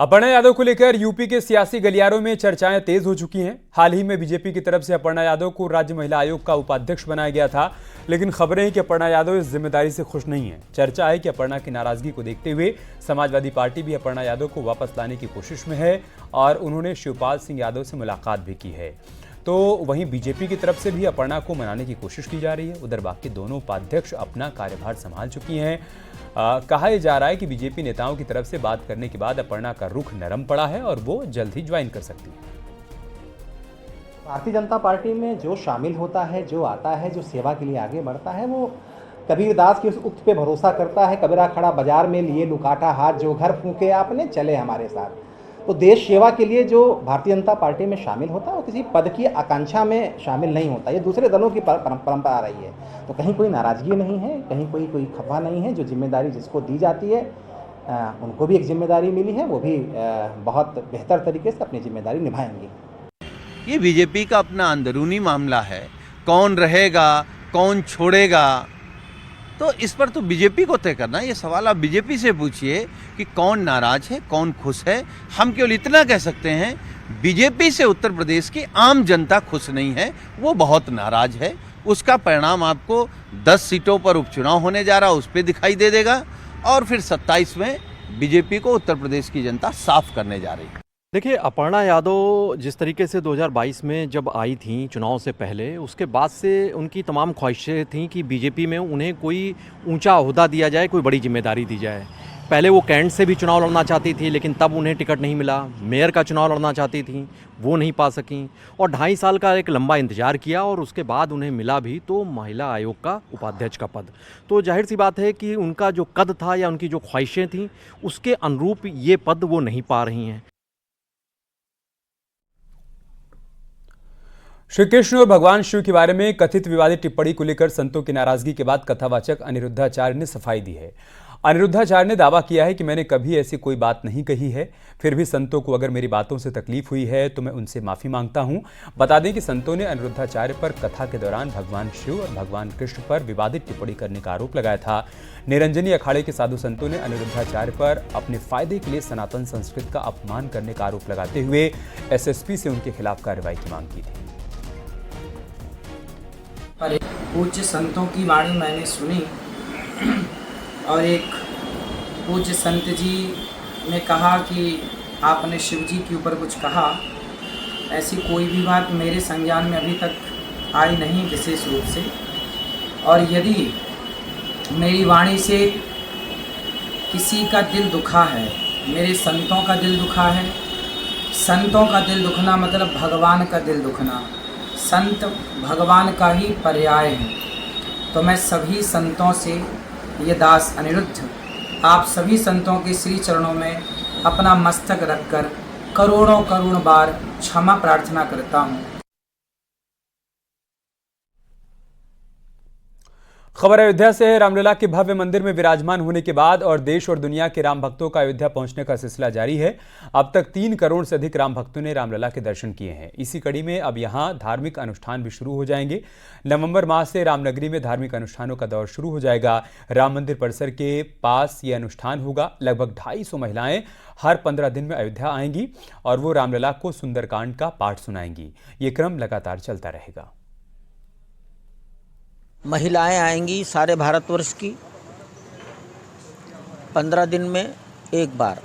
अपर्णा यादव को लेकर यूपी के सियासी गलियारों में चर्चाएं तेज हो चुकी हैं। हाल ही में बीजेपी की तरफ से अपर्णा यादव को राज्य महिला आयोग का उपाध्यक्ष बनाया गया था, लेकिन खबरें हैं कि अपर्णा यादव इस जिम्मेदारी से खुश नहीं है। चर्चा है कि अपर्णा की नाराजगी को देखते हुए समाजवादी पार्टी भी अपर्णा यादव को वापस लाने की कोशिश में है और उन्होंने शिवपाल सिंह यादव से मुलाकात भी की है। तो वहीं बीजेपी की तरफ से भी अपर्णा को मनाने की कोशिश की जा रही है। उधर बाकी दोनों उपाध्यक्ष अपना कार्यभार संभाल चुकी हैं। कहा जा रहा है कि बीजेपी नेताओं की तरफ से बात करने के बाद अपर्णा का रुख नरम पड़ा है और वो जल्द ही ज्वाइन कर सकती है। भारतीय जनता पार्टी में जो शामिल होता है, जो आता है, जो सेवा के लिए आगे बढ़ता है, वो कबीरदास की उस उक्त पे भरोसा करता है। कबीरा खड़ा बाजार में लिए लुकाटा हाथ, जो घर फूके आपने चले हमारे साथ। तो देश सेवा के लिए जो भारतीय जनता पार्टी में शामिल होता है वो किसी पद की आकांक्षा में शामिल नहीं होता। ये दूसरे दलों की परंपरा रही है। तो कहीं कोई नाराजगी नहीं है, कहीं कोई खफा नहीं है। जो जिम्मेदारी जिसको दी जाती है उनको भी एक जिम्मेदारी मिली है, वो भी बहुत बेहतर तरीके से अपनी जिम्मेदारी निभाएंगे। ये बीजेपी का अपना अंदरूनी मामला है। कौन रहेगा, कौन छोड़ेगा, तो इस पर तो बीजेपी को तय करना। ये सवाल आप बीजेपी से पूछिए कि कौन नाराज है, कौन खुश है। हम केवल इतना कह सकते हैं, बीजेपी से उत्तर प्रदेश की आम जनता खुश नहीं है, वो बहुत नाराज है। उसका परिणाम आपको 10 सीटों पर उपचुनाव होने जा रहा है, उस पर दिखाई दे देगा। और फिर 27 में बीजेपी को उत्तर प्रदेश की जनता साफ करने जा रही है। देखिए, अपर्णा यादव जिस तरीके से 2022 में जब आई थी चुनाव से पहले, उसके बाद से उनकी तमाम ख्वाहिशें थीं कि बीजेपी में उन्हें कोई ऊंचा ओहदा दिया जाए, कोई बड़ी जिम्मेदारी दी जाए। पहले वो कैंट से भी चुनाव लड़ना चाहती थी, लेकिन तब उन्हें टिकट नहीं मिला। मेयर का चुनाव लड़ना चाहती थी, वो नहीं पा सकीं और 2.5 साल का एक लंबा इंतजार किया और उसके बाद उन्हें मिला भी तो महिला आयोग का उपाध्यक्ष का पद। तो जाहिर सी बात है कि उनका जो कद था या उनकी जो ख्वाहिशें थीं, उसके अनुरूप ये पद वो नहीं पा रही हैं। श्री कृष्ण और भगवान शिव के बारे में कथित विवादित टिप्पणी को लेकर संतों की नाराजगी के बाद कथावाचक अनिरुद्धाचार्य ने सफाई दी है। अनिरुद्धाचार्य ने दावा किया है कि मैंने कभी ऐसी कोई बात नहीं कही है। फिर भी संतों को अगर मेरी बातों से तकलीफ हुई है तो मैं उनसे माफी मांगता हूं। बता दें कि संतों ने अनिरुद्धाचार्य पर कथा के दौरान भगवान शिव और भगवान कृष्ण पर विवादित टिप्पणी करने का आरोप लगाया था। निरंजनी अखाड़े के साधु संतों ने अनिरुद्धाचार्य पर अपने फायदे के लिए सनातन संस्कृति का अपमान करने का आरोप लगाते हुए एसएसपी से उनके खिलाफ कार्रवाई की मांग की थी। पर एक पूज्य संतों की वाणी मैंने सुनी और एक पूज्य संत जी ने कहा कि आपने शिव जी के ऊपर कुछ कहा। ऐसी कोई भी बात मेरे संज्ञान में अभी तक आई नहीं विशेष रूप से। और यदि मेरी वाणी से किसी का दिल दुखा है, मेरे संतों का दिल दुखा है, संतों का दिल दुखना मतलब भगवान का दिल दुखना, संत भगवान का ही पर्याय है, तो मैं सभी संतों से ये दास अनिरुद्ध आप सभी संतों के श्री चरणों में अपना मस्तक रखकर करोड़ों करोड़ बार क्षमा प्रार्थना करता हूँ। खबर अयोध्या से है। रामलला के भव्य मंदिर में विराजमान होने के बाद और देश और दुनिया के राम भक्तों का अयोध्या पहुंचने का सिलसिला जारी है। अब तक 3 करोड़ से अधिक राम भक्तों ने रामलला के दर्शन किए हैं। इसी कड़ी में अब यहां धार्मिक अनुष्ठान भी शुरू हो जाएंगे। नवंबर माह से रामनगरी में धार्मिक अनुष्ठानों का दौर शुरू हो जाएगा। राम मंदिर परिसर के पास ये अनुष्ठान होगा। लगभग 250 महिलाएं हर 15 दिन में अयोध्या आएंगी और वो रामलला को सुंदरकांड का पाठ सुनाएंगी। ये क्रम लगातार चलता रहेगा। महिलाएं आएंगी सारे भारतवर्ष की, 15 दिन में एक बार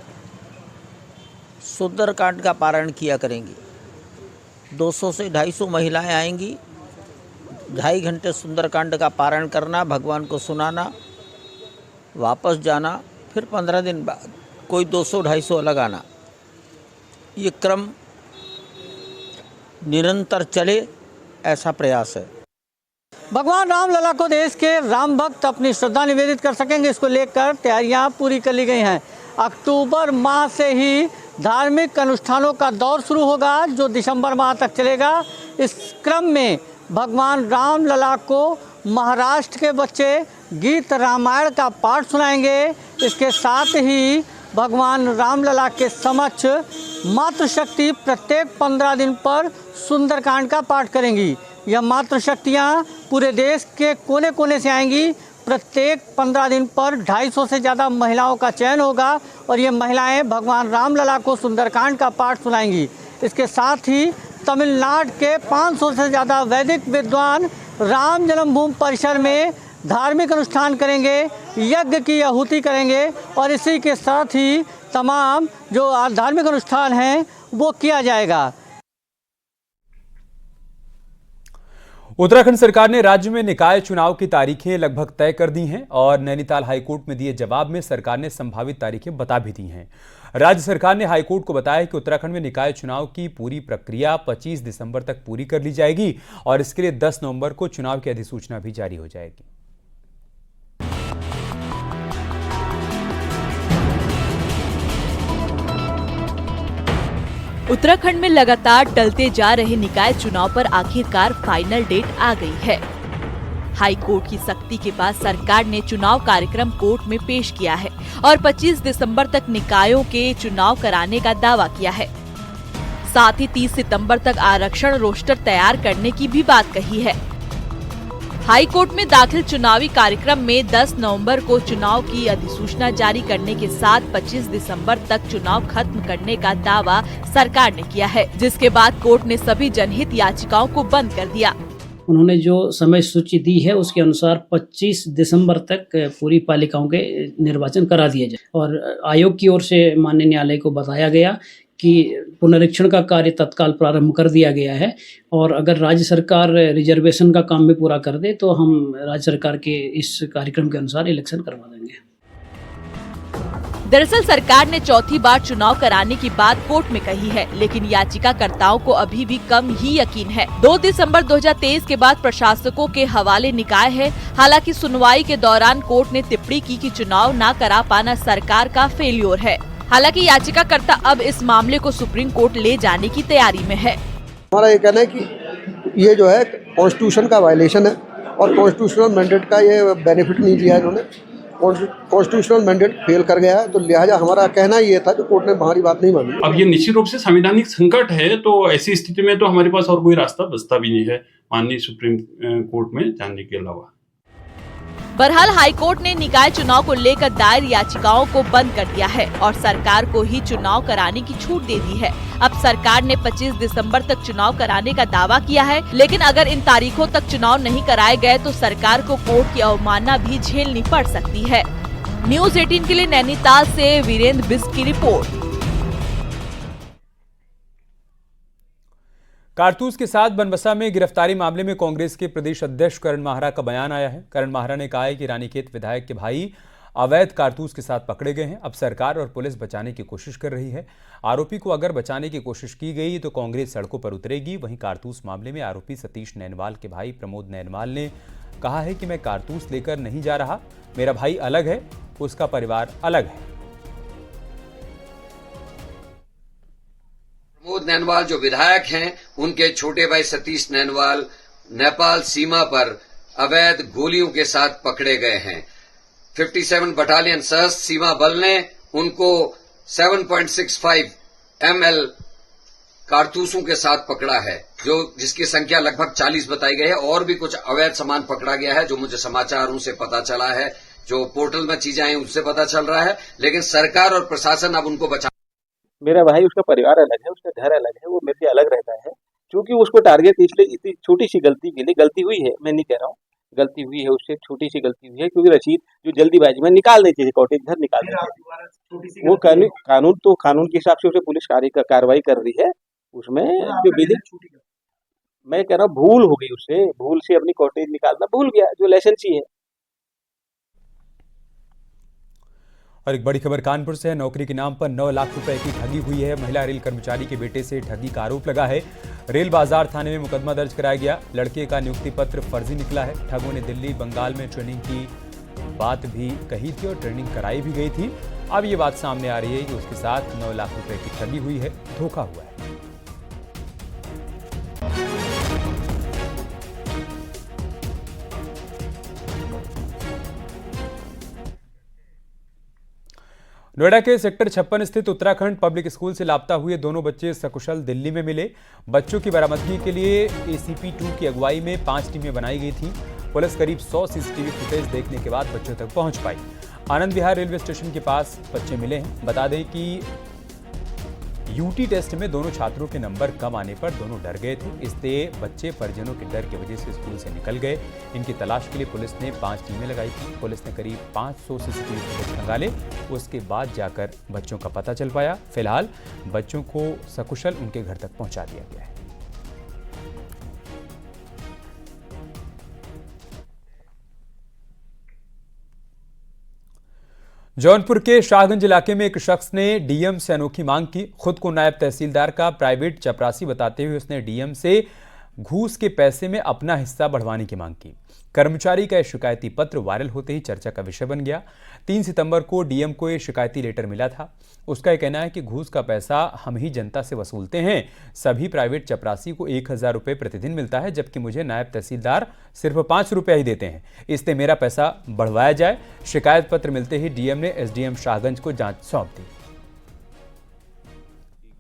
सुंदरकांड का पारायण किया करेंगी। 200 से 250 महिलाएं आएंगी, 2.5 घंटे सुंदरकांड का पारायण करना, भगवान को सुनाना, वापस जाना, फिर 15 दिन बाद कोई 200-250 अलग आना। ये क्रम निरंतर चले, ऐसा प्रयास है। भगवान रामलला को देश के राम भक्त अपनी श्रद्धा निवेदित कर सकेंगे, इसको लेकर तैयारियां पूरी कर ली गई हैं। अक्टूबर माह से ही धार्मिक अनुष्ठानों का दौर शुरू होगा जो दिसंबर माह तक चलेगा। इस क्रम में भगवान रामलला को महाराष्ट्र के बच्चे गीत रामायण का पाठ सुनाएंगे। इसके साथ ही भगवान रामलला के समक्ष मातृशक्ति प्रत्येक 15 दिन पर सुंदरकांड का पाठ करेंगी। यह मातृशक्तियाँ पूरे देश के कोने कोने से आएंगी, प्रत्येक 15 दिन पर 250 से ज़्यादा महिलाओं का चयन होगा और ये महिलाएं भगवान रामलला को सुंदरकांड का पाठ सुनाएंगी। इसके साथ ही तमिलनाडु के 500 से ज़्यादा वैदिक विद्वान राम जन्मभूमि परिसर में धार्मिक अनुष्ठान करेंगे, यज्ञ की आहुति करेंगे और इसी के साथ ही तमाम जो धार्मिक अनुष्ठान हैं वो किया जाएगा। उत्तराखंड सरकार ने राज्य में निकाय चुनाव की तारीखें लगभग तय कर दी हैं और नैनीताल हाईकोर्ट में दिए जवाब में सरकार ने संभावित तारीखें बता भी दी हैं। राज्य सरकार ने हाईकोर्ट को बताया कि उत्तराखंड में निकाय चुनाव की पूरी प्रक्रिया 25 दिसंबर तक पूरी कर ली जाएगी और इसके लिए 10 नवंबर को चुनाव की अधिसूचना भी जारी हो जाएगी। उत्तराखंड में लगातार टलते जा रहे निकाय चुनाव पर आखिरकार फाइनल डेट आ गई है। हाई कोर्ट की सख्ती के बाद सरकार ने चुनाव कार्यक्रम कोर्ट में पेश किया है और 25 दिसंबर तक निकायों के चुनाव कराने का दावा किया है। साथ ही 30 सितंबर तक आरक्षण रोस्टर तैयार करने की भी बात कही है। हाई कोर्ट में दाखिल चुनावी कार्यक्रम में 10 नवंबर को चुनाव की अधिसूचना जारी करने के साथ 25 दिसंबर तक चुनाव खत्म करने का दावा सरकार ने किया है, जिसके बाद कोर्ट ने सभी जनहित याचिकाओं को बंद कर दिया। उन्होंने जो समय सूची दी है उसके अनुसार 25 दिसंबर तक पूरी पालिकाओं के निर्वाचन करा दिए जाए और आयोग की ओर से माननीय न्यायालय को बताया गया कि पुनरीक्षण का कार्य तत्काल प्रारंभ कर दिया गया है और अगर राज्य सरकार रिजर्वेशन का काम भी पूरा कर दे तो हम राज्य सरकार के इस कार्यक्रम के अनुसार इलेक्शन करवा देंगे। दरअसल सरकार ने चौथी बार चुनाव कराने की बात कोर्ट में कही है, लेकिन याचिकाकर्ताओं को अभी भी कम ही यकीन है। 2 दिसंबर 2023 के बाद प्रशासकों के हवाले निकाय है। हालांकि सुनवाई के दौरान कोर्ट ने टिप्पणी की कि चुनाव न करा पाना सरकार का फेल्योर है। हालांकि याचिकाकर्ता अब इस मामले को सुप्रीम कोर्ट ले जाने की तैयारी में है। हमारा ये कहना है कि ये जो है कॉन्स्टिट्यूशन का वायलेशन है और कॉन्स्टिट्यूशनल मैंडेट का ये बेनिफिट नहीं दिया इन्होंने। कॉन्स्टिट्यूशनल मैंडेट फेल कर गया है, तो लिहाजा हमारा कहना ये था कि कोर्ट ने हमारी बात नहीं मानी। अब ये निश्चित रूप से संवैधानिक संकट है, तो ऐसी स्थिति में तो हमारे पास और कोई रास्ता बचता भी नहीं है माननीय सुप्रीम कोर्ट में जाने के अलावा। बहरहाल हाईकोर्ट ने निकाय चुनाव को लेकर दायर याचिकाओं को बंद कर दिया है और सरकार को ही चुनाव कराने की छूट दे दी है। अब सरकार ने 25 दिसंबर तक चुनाव कराने का दावा किया है, लेकिन अगर इन तारीखों तक चुनाव नहीं कराए गए तो सरकार को कोर्ट की अवमानना भी झेलनी पड़ सकती है। न्यूज़ 18 के लिए नैनीताल से वीरेंद्र बिस्क की रिपोर्ट। कारतूस के साथ बनबसा में गिरफ्तारी मामले में कांग्रेस के प्रदेश अध्यक्ष करण माहरा का बयान आया है। करण माहरा ने कहा है कि रानीखेत विधायक के भाई अवैध कारतूस के साथ पकड़े गए हैं। अब सरकार और पुलिस बचाने की कोशिश कर रही है। आरोपी को अगर बचाने की कोशिश की गई तो कांग्रेस सड़कों पर उतरेगी। वहीं कारतूस मामले में आरोपी सतीश नैनवाल के भाई प्रमोद नैनवाल ने कहा है कि मैं कारतूस लेकर नहीं जा रहा, मेरा भाई अलग है, उसका परिवार अलग है। प्रमोद नैनवाल जो विधायक हैं, उनके छोटे भाई सतीश नैनवाल नेपाल सीमा पर अवैध गोलियों के साथ पकड़े गए हैं। 57 बटालियन सशस्त्र सीमा बल ने उनको 7.65 ml कारतूसों के साथ पकड़ा है, जिसकी संख्या लगभग 40 बताई गई है। और भी कुछ अवैध सामान पकड़ा गया है, जो मुझे समाचारों से पता चला है, जो पोर्टल में चीजें आई उससे पता चल रहा है। लेकिन सरकार और प्रशासन अब उनको बचा। मेरा भाई, उसका परिवार अलग है, उसका घर अलग है, वो मेरे से अलग रहता है। क्योंकि उसको टारगेट इसलिए इतनी छोटी सी गलती के लिए, गलती हुई है, मैं नहीं कह रहा हूँ गलती हुई है, उससे छोटी सी गलती हुई है, क्योंकि रसीद जो जल्दीबाजी में निकाल देते थे, कॉटेज घर निकाल देते थे। वो कानून के हिसाब से उसे पुलिस कार्रवाई कर रही है। उसमें जो विधि, मैं कह रहा हूँ भूल हो गई, उससे भूल से अपनी कॉटेज निकालना भूल गया, जो लाइसेंसी है। और एक बड़ी खबर कानपुर से है। नौकरी के नाम पर 9 लाख रुपए की ठगी हुई है। महिला रेल कर्मचारी के बेटे से ठगी का आरोप लगा है। रेल बाजार थाने में मुकदमा दर्ज कराया गया। लड़के का नियुक्ति पत्र फर्जी निकला है। ठगों ने दिल्ली बंगाल में ट्रेनिंग की बात भी कही थी और ट्रेनिंग कराई भी गई थी। अब ये बात सामने आ रही है कि उसके साथ 9 लाख रुपए की ठगी हुई है, धोखा हुआ है। नोएडा के सेक्टर 56 स्थित उत्तराखंड पब्लिक स्कूल से लापता हुए दोनों बच्चे सकुशल दिल्ली में मिले। बच्चों की बरामदगी के लिए ACP 2 की अगुवाई में 5 टीमें बनाई गई थी। पुलिस करीब 100 सीसीटीवी फुटेज देखने के बाद बच्चों तक पहुंच पाई। आनंद विहार रेलवे स्टेशन के पास बच्चे मिले हैं। बता दें कि यूटी टेस्ट में दोनों छात्रों के नंबर कम आने पर दोनों डर गए थे, इसलिए बच्चे परिजनों के डर की वजह से स्कूल से निकल गए। इनकी तलाश के लिए पुलिस ने 5 टीमें लगाई थी। पुलिस ने करीब 500 सीसीटीवी फुटेज खंगाले, उसके बाद जाकर बच्चों का पता चल पाया। फिलहाल बच्चों को सकुशल उनके घर तक पहुंचा दिया गया है। जौनपुर के शाहगंज इलाके में एक शख्स ने डीएम से अनोखी मांग की। खुद को नायब तहसीलदार का प्राइवेट चपरासी बताते हुए उसने डीएम से घूस के पैसे में अपना हिस्सा बढ़वाने की मांग की। कर्मचारी का यह शिकायती पत्र वायरल होते ही चर्चा का विषय बन गया। 3 सितंबर को डीएम को यह शिकायती लेटर मिला था। उसका यह कहना है कि घूस का पैसा हम ही जनता से वसूलते हैं। सभी प्राइवेट चपरासी को 1000 रुपये प्रतिदिन मिलता है, जबकि मुझे नायब तहसीलदार सिर्फ 5 रुपये ही देते हैं। इसलिए मेरा पैसा बढ़वाया जाए। शिकायत पत्र मिलते ही डीएम ने एसडीएम शाहगंज को जांच सौंप दी।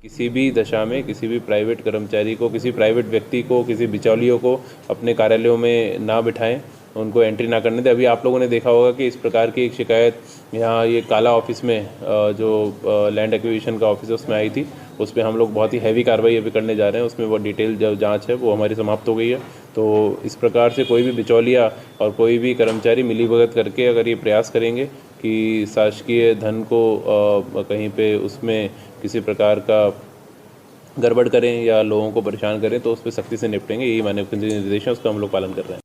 किसी भी दशा में किसी भी प्राइवेट कर्मचारी को, किसी प्राइवेट व्यक्ति को, किसी बिचौलियों को अपने कार्यालयों में ना बिठाएं, उनको एंट्री ना करने दें। अभी आप लोगों ने देखा होगा कि इस प्रकार की एक शिकायत यहाँ ये काला ऑफिस में जो लैंड एक्विजिशन का ऑफिस है उसमें आई थी। उस पर हम लोग बहुत ही हैवी कार्रवाई अभी करने जा रहे हैं। उसमें वो डिटेल जो जांच है वो हमारी समाप्त हो गई है। तो इस प्रकार से कोई भी बिचौलिया और कोई भी कर्मचारी मिलीभगत करके अगर ये प्रयास करेंगे कि शासकीय धन को कहीं पे उसमें किसी प्रकार का गड़बड़ करें या लोगों को परेशान करें, तो उस पर सख्ती से निपटेंगे। यही माननीय मुख्यमंत्री के निर्देश है, उसका हम लोग पालन कर रहे हैं।